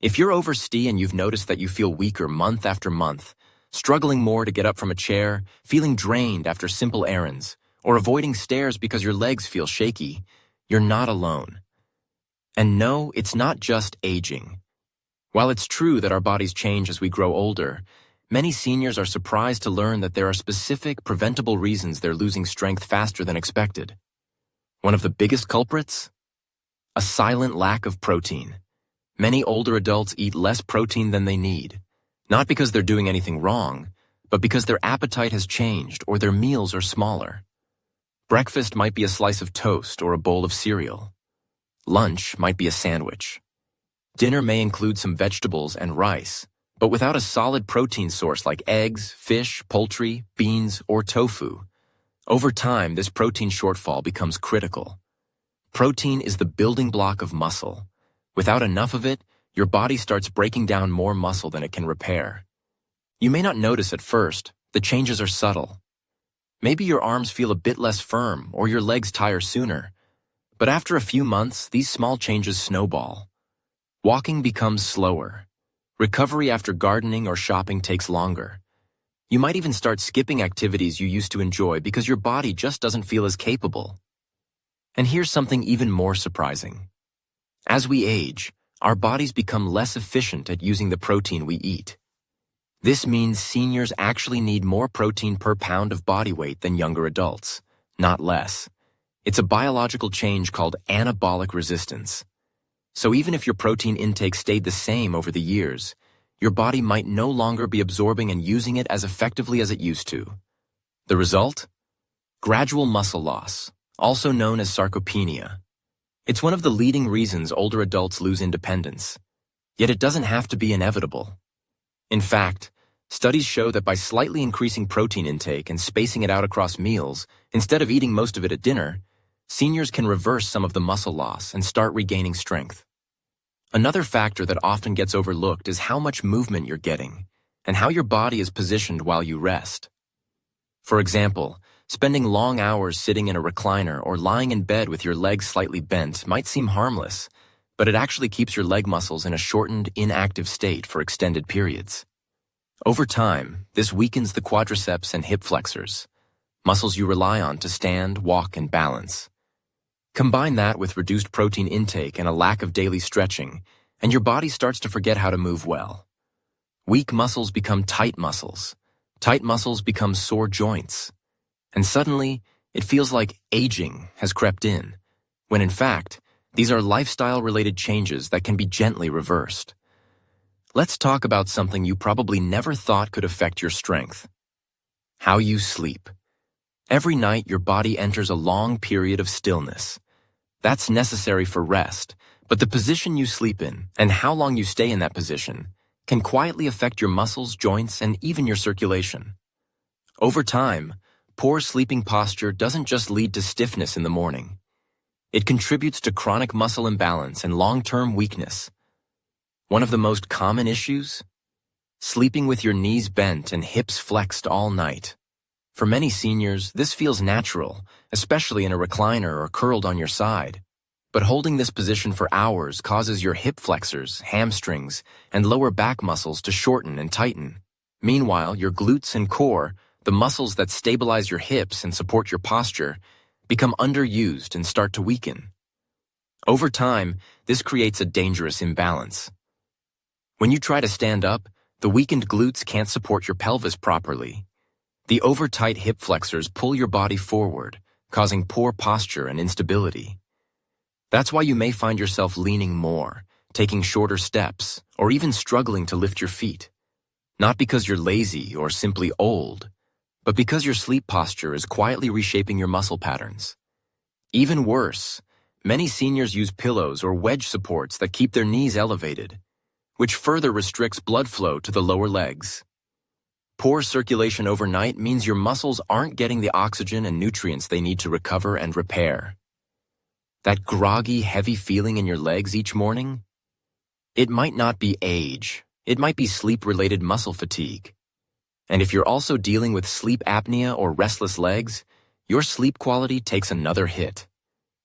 If you're over and you've noticed that you feel weaker month after month, struggling more to get up from a chair, feeling drained after simple errands, or avoiding stairs because your legs feel shaky, you're not alone. And no, it's not just aging. While it's true that our bodies change as we grow older, many seniors are surprised to learn that there are specific, preventable reasons they're losing strength faster than expected. One of the biggest culprits? A silent lack of protein. Many older adults eat less protein than they need, not because they're doing anything wrong, but because their appetite has changed or their meals are smaller. Breakfast might be a slice of toast or a bowl of cereal. Lunch might be a sandwich. Dinner may include some vegetables and rice, but without a solid protein source like eggs, fish, poultry, beans, or tofu. Over time, this protein shortfall becomes critical. Protein is the building block of muscle. Without enough of it, your body starts breaking down more muscle than it can repair. You may not notice at first, the changes are subtle. Maybe your arms feel a bit less firm or your legs tire sooner. But after a few months, these small changes snowball. Walking becomes slower. Recovery after gardening or shopping takes longer. You might even start skipping activities you used to enjoy because your body just doesn't feel as capable. And here's something even more surprising. As we age, our bodies become less efficient at using the protein we eat. This means seniors actually need more protein per pound of body weight than younger adults, not less. It's a biological change called anabolic resistance. So even if your protein intake stayed the same over the years, your body might no longer be absorbing and using it as effectively as it used to. The result? Gradual muscle loss, also known as sarcopenia. It's one of the leading reasons older adults lose independence. Yet it doesn't have to be inevitable. In fact, studies show that by slightly increasing protein intake and spacing it out across meals, instead of eating most of it at dinner, seniors can reverse some of the muscle loss and start regaining strength. Another factor that often gets overlooked is how much movement you're getting and how your body is positioned while you rest. For example, spending long hours sitting in a recliner or lying in bed with your legs slightly bent might seem harmless, but it actually keeps your leg muscles in a shortened, inactive state for extended periods. Over time, this weakens the quadriceps and hip flexors, muscles you rely on to stand, walk, and balance. Combine that with reduced protein intake and a lack of daily stretching, and your body starts to forget how to move well. Weak muscles become tight muscles. Tight muscles become sore joints. And suddenly, it feels like aging has crept in, when in fact, these are lifestyle-related changes that can be gently reversed. Let's talk about something you probably never thought could affect your strength. How you sleep. Every night, your body enters a long period of stillness. That's necessary for rest, but the position you sleep in and how long you stay in that position can quietly affect your muscles, joints, and even your circulation. Over time, poor sleeping posture doesn't just lead to stiffness in the morning. It contributes to chronic muscle imbalance and long-term weakness. One of the most common issues? Sleeping with your knees bent and hips flexed all night. For many seniors, this feels natural, especially in a recliner or curled on your side. But holding this position for hours causes your hip flexors, hamstrings, and lower back muscles to shorten and tighten. Meanwhile, your glutes and core, the muscles that stabilize your hips and support your posture, become underused and start to weaken. Over time, this creates a dangerous imbalance. When you try to stand up, the weakened glutes can't support your pelvis properly. The over-tight hip flexors pull your body forward, causing poor posture and instability. That's why you may find yourself leaning more, taking shorter steps, or even struggling to lift your feet. Not because you're lazy or simply old, but because your sleep posture is quietly reshaping your muscle patterns. Even worse, many seniors use pillows or wedge supports that keep their knees elevated, which further restricts blood flow to the lower legs. Poor circulation overnight means your muscles aren't getting the oxygen and nutrients they need to recover and repair. That groggy, heavy feeling in your legs each morning? It might not be age. It might be sleep-related muscle fatigue. And if you're also dealing with sleep apnea or restless legs, your sleep quality takes another hit.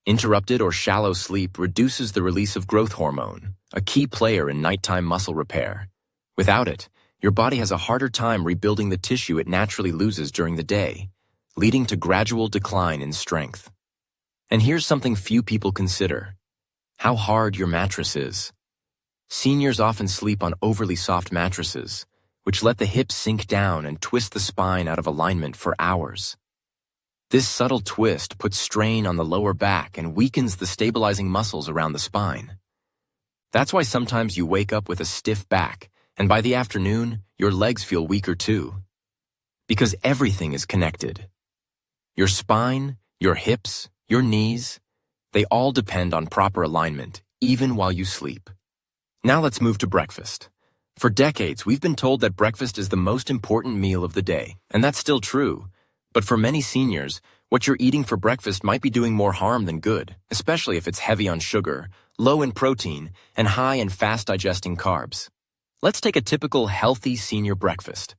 Interrupted or shallow sleep reduces the release of growth hormone, a key player in nighttime muscle repair. Without it, your body has a harder time rebuilding the tissue it naturally loses during the day, leading to gradual decline in strength. And here's something few people consider: how hard your mattress is. Seniors often sleep on overly soft mattresses, which let the hips sink down and twist the spine out of alignment for hours. This subtle twist puts strain on the lower back and weakens the stabilizing muscles around the spine. That's why sometimes you wake up with a stiff back, and by the afternoon, your legs feel weaker too. Because everything is connected. Your spine, your hips, your knees, they all depend on proper alignment, even while you sleep. Now let's move to breakfast. For decades, we've been told that breakfast is the most important meal of the day, and that's still true. But for many seniors, what you're eating for breakfast might be doing more harm than good, especially if it's heavy on sugar, low in protein, and high in fast-digesting carbs. Let's take a typical healthy senior breakfast.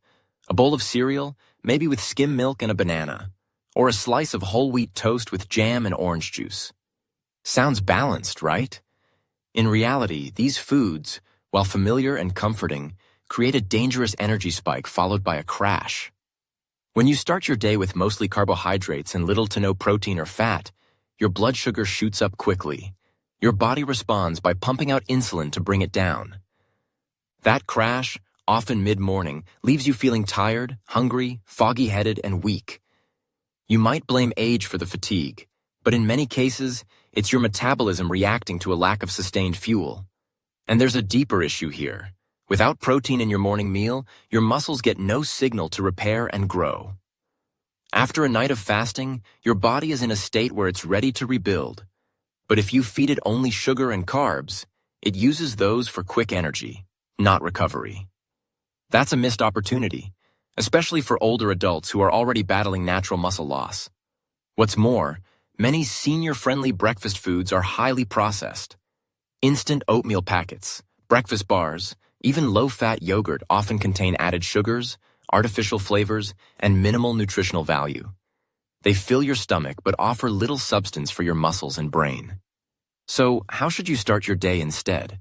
A bowl of cereal, maybe with skim milk and a banana, or a slice of whole wheat toast with jam and orange juice. Sounds balanced, right? In reality, these foods, while familiar and comforting, create a dangerous energy spike followed by a crash. When you start your day with mostly carbohydrates and little to no protein or fat, your blood sugar shoots up quickly. Your body responds by pumping out insulin to bring it down. That crash, often mid-morning, leaves you feeling tired, hungry, foggy-headed, and weak. You might blame age for the fatigue, but in many cases, it's your metabolism reacting to a lack of sustained fuel. And there's a deeper issue here. Without protein in your morning meal, your muscles get no signal to repair and grow. After a night of fasting, your body is in a state where it's ready to rebuild. But if you feed it only sugar and carbs, it uses those for quick energy, not recovery. That's a missed opportunity, especially for older adults who are already battling natural muscle loss. What's more, many senior-friendly breakfast foods are highly processed. Instant oatmeal packets, breakfast bars, even low-fat yogurt often contain added sugars, artificial flavors, and minimal nutritional value. They fill your stomach but offer little substance for your muscles and brain. So, how should you start your day instead?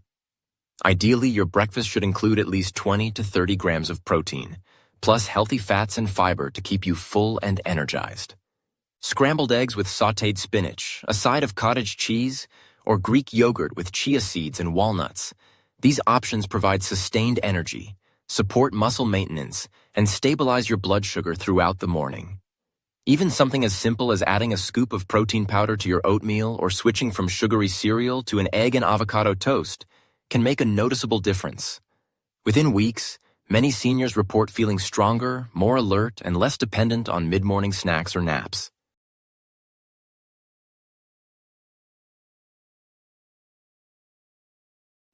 Ideally, your breakfast should include at least 20 to 30 grams of protein, plus healthy fats and fiber to keep you full and energized. Scrambled eggs with sautéed spinach, a side of cottage cheese, or Greek yogurt with chia seeds and walnuts. These options provide sustained energy, support muscle maintenance, and stabilize your blood sugar throughout the morning. Even something as simple as adding a scoop of protein powder to your oatmeal or switching from sugary cereal to an egg and avocado toast can make a noticeable difference. Within weeks, many seniors report feeling stronger, more alert, and less dependent on mid-morning snacks or naps.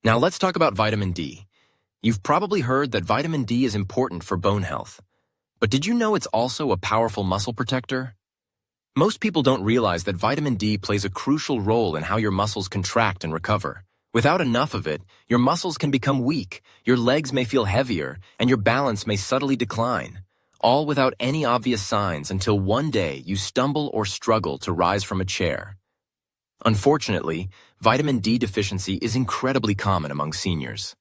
Now let's talk about vitamin D. You've probably heard that vitamin D is important for bone health. But did you know it's also a powerful muscle protector? Most people don't realize that vitamin D plays a crucial role in how your muscles contract and recover. Without enough of it, your muscles can become weak, your legs may feel heavier, and your balance may subtly decline, all without any obvious signs until one day you stumble or struggle to rise from a chair. Unfortunately, vitamin D deficiency is incredibly common among seniors.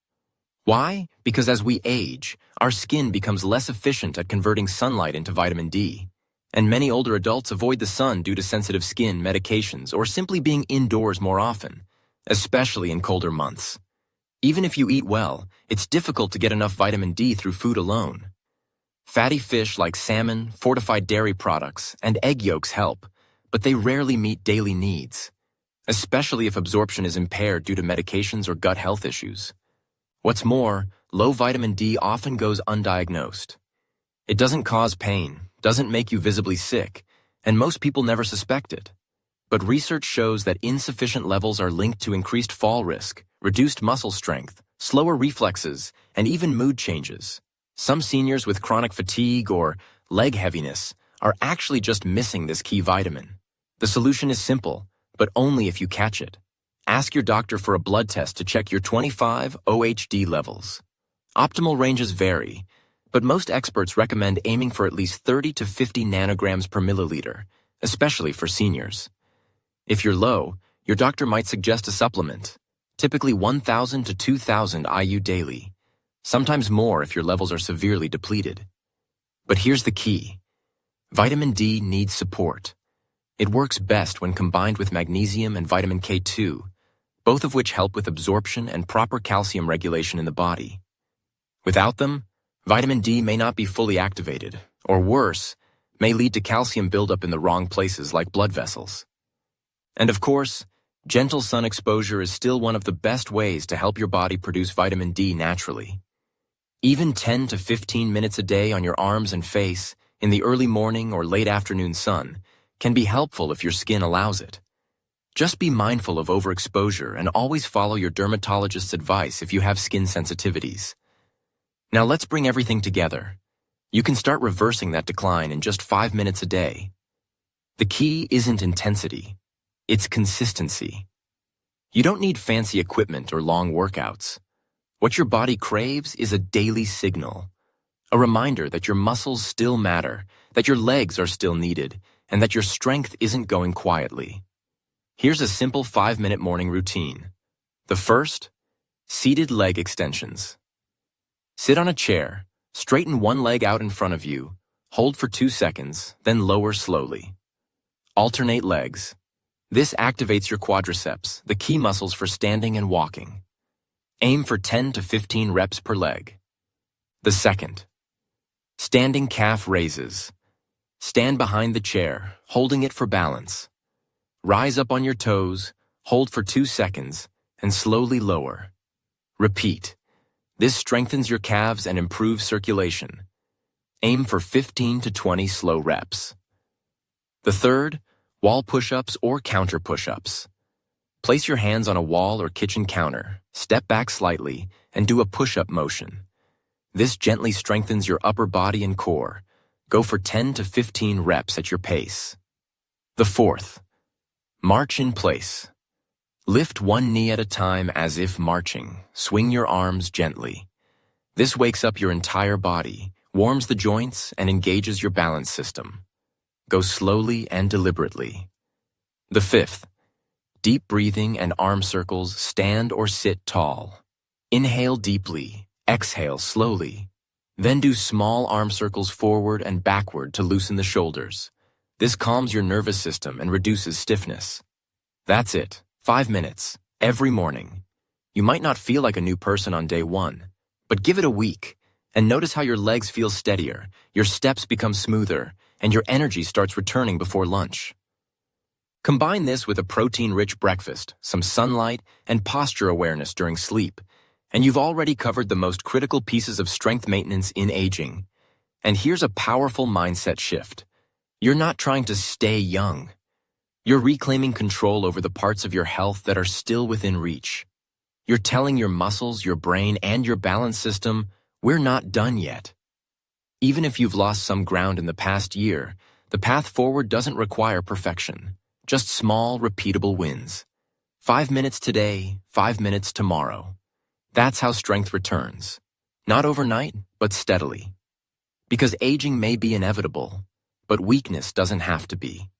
Why? Because as we age, our skin becomes less efficient at converting sunlight into vitamin D, and many older adults avoid the sun due to sensitive skin, medications, or simply being indoors more often, especially in colder months. Even if you eat well, it's difficult to get enough vitamin D through food alone. Fatty fish like salmon, fortified dairy products, and egg yolks help, but they rarely meet daily needs, especially if absorption is impaired due to medications or gut health issues. What's more, low vitamin D often goes undiagnosed. It doesn't cause pain, doesn't make you visibly sick, and most people never suspect it. But research shows that insufficient levels are linked to increased fall risk, reduced muscle strength, slower reflexes, and even mood changes. Some seniors with chronic fatigue or leg heaviness are actually just missing this key vitamin. The solution is simple, but only if you catch it. Ask your doctor for a blood test to check your 25-OHD levels. Optimal ranges vary, but most experts recommend aiming for at least 30 to 50 nanograms per milliliter, especially for seniors. If you're low, your doctor might suggest a supplement, typically 1,000 to 2,000 IU daily, sometimes more if your levels are severely depleted. But here's the key. Vitamin D needs support. It works best when combined with magnesium and vitamin K2, both of which help with absorption and proper calcium regulation in the body. Without them, vitamin D may not be fully activated, or worse, may lead to calcium buildup in the wrong places like blood vessels. And of course, gentle sun exposure is still one of the best ways to help your body produce vitamin D naturally. Even 10 to 15 minutes a day on your arms and face in the early morning or late afternoon sun can be helpful if your skin allows it. Just be mindful of overexposure and always follow your dermatologist's advice if you have skin sensitivities. Now let's bring everything together. You can start reversing that decline in just 5 minutes a day. The key isn't intensity, it's consistency. You don't need fancy equipment or long workouts. What your body craves is a daily signal, a reminder that your muscles still matter, that your legs are still needed, and that your strength isn't going quietly. Here's a simple 5-minute morning routine. The first, seated leg extensions. Sit on a chair, straighten one leg out in front of you, hold for 2 seconds, then lower slowly. Alternate legs. This activates your quadriceps, the key muscles for standing and walking. Aim for 10 to 15 reps per leg. The second, standing calf raises. Stand behind the chair, holding it for balance. Rise up on your toes, hold for 2 seconds, and slowly lower. Repeat. This strengthens your calves and improves circulation. Aim for 15 to 20 slow reps. The third, wall push-ups or counter push-ups. Place your hands on a wall or kitchen counter, step back slightly, and do a push-up motion. This gently strengthens your upper body and core. Go for 10 to 15 reps at your pace. The fourth, march in place. Lift one knee at a time as if marching. Swing your arms gently. This wakes up your entire body, warms the joints, and engages your balance system. Go slowly and deliberately. The fifth, deep breathing and arm circles. Stand or sit tall. Inhale deeply, exhale slowly. Then do small arm circles forward and backward to loosen the shoulders. This calms your nervous system and reduces stiffness. That's it. 5 minutes, every morning. You might not feel like a new person on day 1, but give it a week and notice how your legs feel steadier, your steps become smoother, and your energy starts returning before lunch. Combine this with a protein-rich breakfast, some sunlight, and posture awareness during sleep, and you've already covered the most critical pieces of strength maintenance in aging. And here's a powerful mindset shift. You're not trying to stay young. You're reclaiming control over the parts of your health that are still within reach. You're telling your muscles, your brain, and your balance system, we're not done yet. Even if you've lost some ground in the past year, the path forward doesn't require perfection, just small, repeatable wins. 5 minutes today, 5 minutes tomorrow. That's how strength returns. Not overnight, but steadily. Because aging may be inevitable, but weakness doesn't have to be.